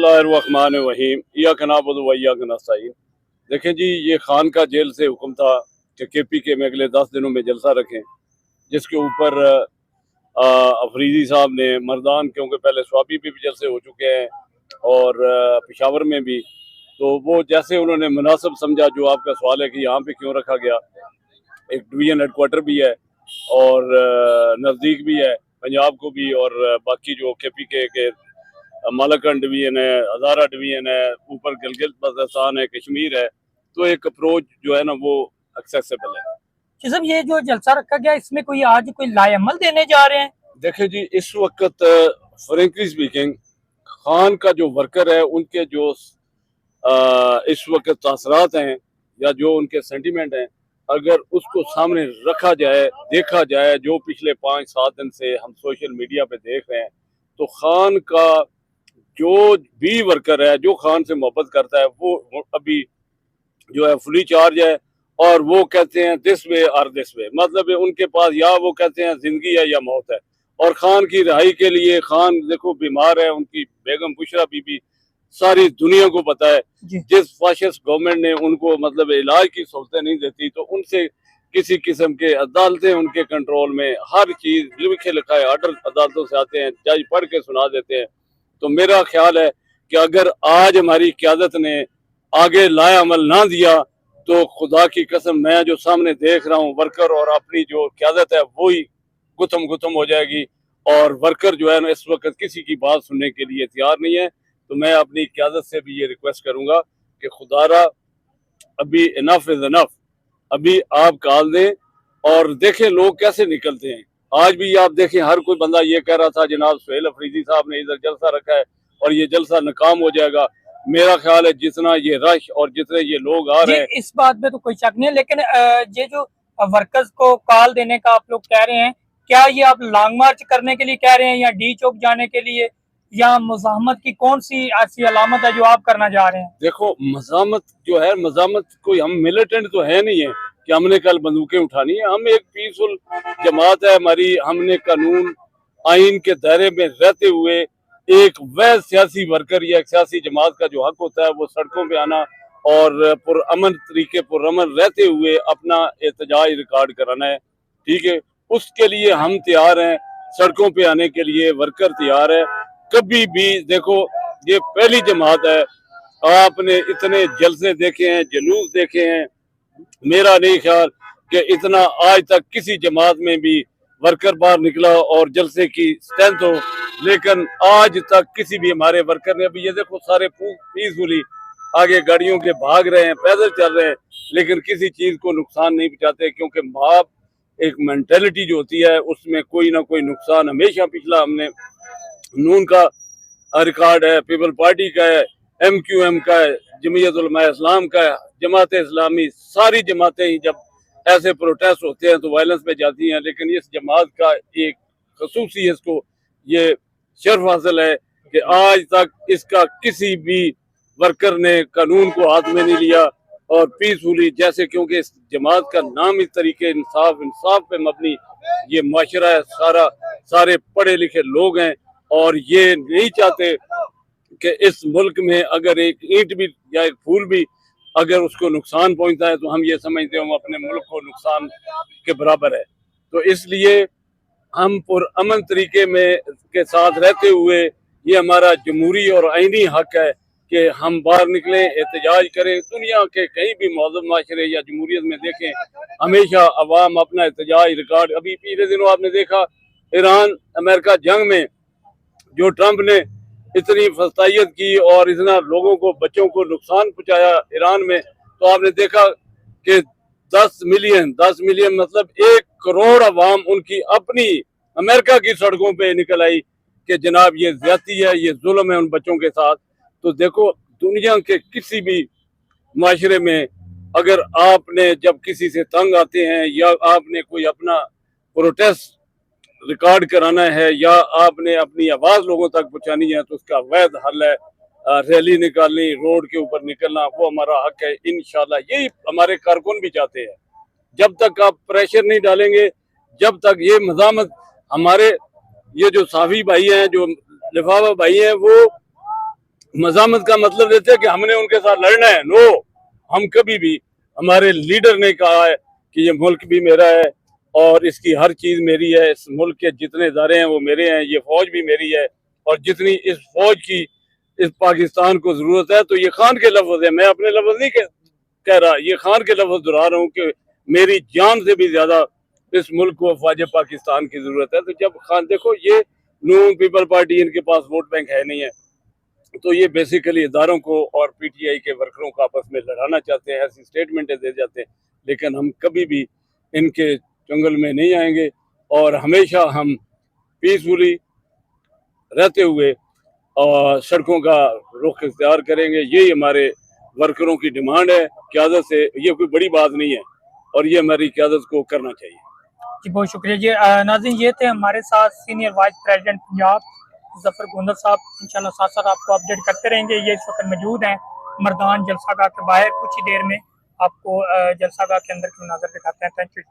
बिस्मिल्लाहिर्रहमानिर्रहीम इय्याक नअबुदु व इय्याक नस्तईन। देखें जी, ये खान का जेल से हुक्म था कि केपी के में अगले 10 दिनों में जलसा रखें, जिसके ऊपर अफरीदी साहब ने मर्दान, क्योंकि पहले स्वाबी पे भी जलसे हो चुके हैं और पेशावर में भी, तो वो जैसे उन्होंने मुनासिब समझा। जो आपका सवाल है कि यहाँ पे क्यों रखा गया, एक डिवीजन हेडक्वार्टर भी है और नज़दीक भी है पंजाब को भी, और बाकी जो केपी के मालाकंड डिवीजन है, हज़ारा डिवीजन है, ऊपर गिलगित बल्तिस्तान है, कश्मीर है, तो एक अप्रोच जो है ना वो एक्सेसिबल है। जी साहब, ये जो जलसा रखा गया इसमें कोई आज कोई लाएअमल देने जा रहे हैं? देखे जी, इस वक्त फ्रेंकली स्पीकिंग खान का जो वर्कर है उनके जो इस वक्त तासरात हैं या जो उनके सेंटीमेंट हैं, अगर उसको सामने रखा जाए, देखा जाए, जो पिछले 5-7 दिन से हम सोशल मीडिया पे देख रहे हैं, तो खान का जो भी वर्कर है जो खान से मोहब्बत करता है वो अभी जो है फुली चार्ज है, और वो कहते हैं दिस वे और दिस वे, मतलब उनके पास या वो कहते हैं जिंदगी है या मौत है। और खान की रिहाई के लिए, खान देखो बीमार है, उनकी बेगम बुशरा बीबी सारी दुनिया को पता है, जिस फाशिस्ट गवर्नमेंट ने उनको मतलब इलाज की सहूलतें नहीं देती, तो उनसे किसी किस्म के अदालतें उनके कंट्रोल में, हर चीज लिखे लिखा है ऑर्डर अदालतों से आते हैं, जज पढ़ के सुना देते हैं। तो मेरा ख्याल है कि अगर आज हमारी क़यादत ने आगे लाया अमल ना दिया, तो खुदा की कसम मैं जो सामने देख रहा हूँ वर्कर और अपनी जो क़यादत है वही गुथम गुथम हो जाएगी, और वर्कर जो है ना इस वक्त किसी की बात सुनने के लिए तैयार नहीं है। तो मैं अपनी क़यादत से भी ये रिक्वेस्ट करूंगा कि खुदारा अभी इनफ इज इनफ, अभी आप कॉल दें और देखें लोग कैसे निकलते हैं। आज भी आप देखें, हर कोई बंदा ये कह रहा था जनाब सुहेल अफरीदी साहब ने इधर जलसा रखा है और ये जलसा नाकाम हो जाएगा। मेरा ख्याल है जितना ये रश और जितने ये लोग आ रहे हैं, इस बात में तो कोई शक नहीं है, लेकिन ये जो वर्कर्स को कॉल देने का आप लोग कह रहे हैं, क्या ये आप लॉन्ग मार्च करने के लिए कह रहे हैं या डी चौक जाने के लिए, या मुज़ाहमत की कौन सी ऐसी अलामत है जो आप करना चाह रहे हैं? देखो मज़ामत जो है, मज़ामत कोई, हम मिलिटेंट तो है नहीं है कि हमने कल बंदूकें उठानी है। हम एक पीसफुल जमात है हमारी, हमने कानून आइन के दायरे में रहते हुए एक वैध सियासी वर्कर या एक सियासी जमात का जो हक होता है वो सड़कों पे आना और पुरअमन तरीके पुरअमन रहते हुए अपना एहतजाज रिकॉर्ड कराना है। ठीक है, उसके लिए हम तैयार हैं, सड़कों पे आने के लिए वर्कर तैयार है। कभी भी देखो, ये पहली जमात है, आपने इतने जलसे देखे हैं, जुलूस देखे हैं, मेरा नहीं ख्याल कि इतना आज तक किसी जमात में भी वर्कर बाहर निकला और जलसे की स्ट्रेंथ हो, लेकिन आज तक किसी भी हमारे वर्कर ने, अभी ये देखो सारे पीसफुली आगे गाड़ियों के भाग रहे हैं, पैदल चल रहे हैं, लेकिन किसी चीज को नुकसान नहीं पहुंचाते, क्योंकि माप एक मेंटेलिटी जो होती है उसमें कोई ना कोई नुकसान हमेशा, पिछला हमने नून का रिकॉर्ड है, पीपल पार्टी का है, MQM का है, जमीयत उलमा इस्लाम का है, जमात इस्लामी, सारी जमातें ही जब ऐसे प्रोटेस्ट होते हैं तो वायलेंस में जाती हैं। लेकिन इस जमात का एक खसूसी इसको ये शर्फ हासिल है कि आज तक इसका किसी भी वर्कर ने कानून को हाथ में नहीं लिया और पीसफुली, जैसे क्योंकि इस जमात का नाम इस तरीके इंसाफ पे मबनी ये माशरा है, सारे पढ़े लिखे लोग हैं, और ये नहीं चाहते कि इस मुल्क में अगर एक ईंट भी या एक फूल भी अगर उसको नुकसान पहुंचता है तो हम ये समझते हैं अपने मुल्क को नुकसान के बराबर है। तो इसलिए हम पुरअमन तरीके में के साथ रहते हुए, ये हमारा जमहूरी और आईनी हक है कि हम बाहर निकलें, एहतजाज करें। दुनिया के कहीं भी मौजूद माशरे या जमहूरियत में देखें, हमेशा अवाम अपना एहतजाज रिकॉर्ड, अभी पिछले दिनों आपने देखा ईरान अमेरिका जंग में जो ट्रंप ने इतनी फसाइयत की और इतना लोगों को, बच्चों को नुकसान पहुंचाया ईरान में, तो आपने देखा कि 10 मिलियन मतलब 1 करोड़ अवाम उनकी अपनी अमेरिका की सड़कों पे निकल आई कि जनाब ये ज्यादती है, ये जुल्म है उन बच्चों के साथ। तो देखो दुनिया के किसी भी माशरे में अगर आपने जब किसी से तंग आते हैं या आपने कोई अपना प्रोटेस्ट रिकॉर्ड कराना है या आपने अपनी आवाज लोगों तक पहुंचानी है, तो उसका वैध हल है रैली निकालनी, रोड के ऊपर निकलना, वो हमारा हक है। इंशाल्लाह यही हमारे कारकुन भी चाहते हैं। जब तक आप प्रेशर नहीं डालेंगे, जब तक ये मज़ामत, हमारे ये जो साफी भाई हैं, जो लिफाफा भाई हैं, वो मज़ामत का मतलब देते हैं कि हमने उनके साथ लड़ना है। नो, हम कभी भी, हमारे लीडर ने कहा है कि ये मुल्क भी मेरा है और इसकी हर चीज़ मेरी है, इस मुल्क के जितने इदारे हैं वो मेरे हैं, ये फौज भी मेरी है और जितनी इस फौज की इस पाकिस्तान को ज़रूरत है, तो ये खान के लफ्ज़ है, मैं अपने लफ्ज़ नहीं कह रहा, ये खान के लफ्ज़ दोहरा रहा हूँ कि मेरी जान से भी ज़्यादा इस मुल्क को फौज पाकिस्तान की ज़रूरत है। तो जब खान, देखो ये नून पीपल पार्टी, इनके पास वोट बैंक है नहीं है, तो ये बेसिकली इदारों को और पीटीआई के वर्करों को आपस में लड़ाना चाहते हैं, ऐसी स्टेटमेंटें दे जाते हैं। लेकिन हम कभी भी इनके चंगल में नहीं आएंगे और हमेशा हम पीसफुली रहते हुए और सड़कों का रुख इख्तियार करेंगे। यही हमारे वर्करों की डिमांड है क़यादत से। ये कोई बड़ी बात नहीं है और ये हमारी क़यादत को करना चाहिए। जी बहुत शुक्रिया जी। नाज़रीन, ये थे हमारे साथ senior vice president Punjab Zafar Gondal साहब। इंशाल्लाह साथ साथ आपको अपडेट करते रहेंगे। ये इस वक्त मौजूद हैं मर्दान जलसागाह के बाहर। कुछ ही देर में आपको जलसागाह के अंदर की नज़र दिखाते हैं। Thank you.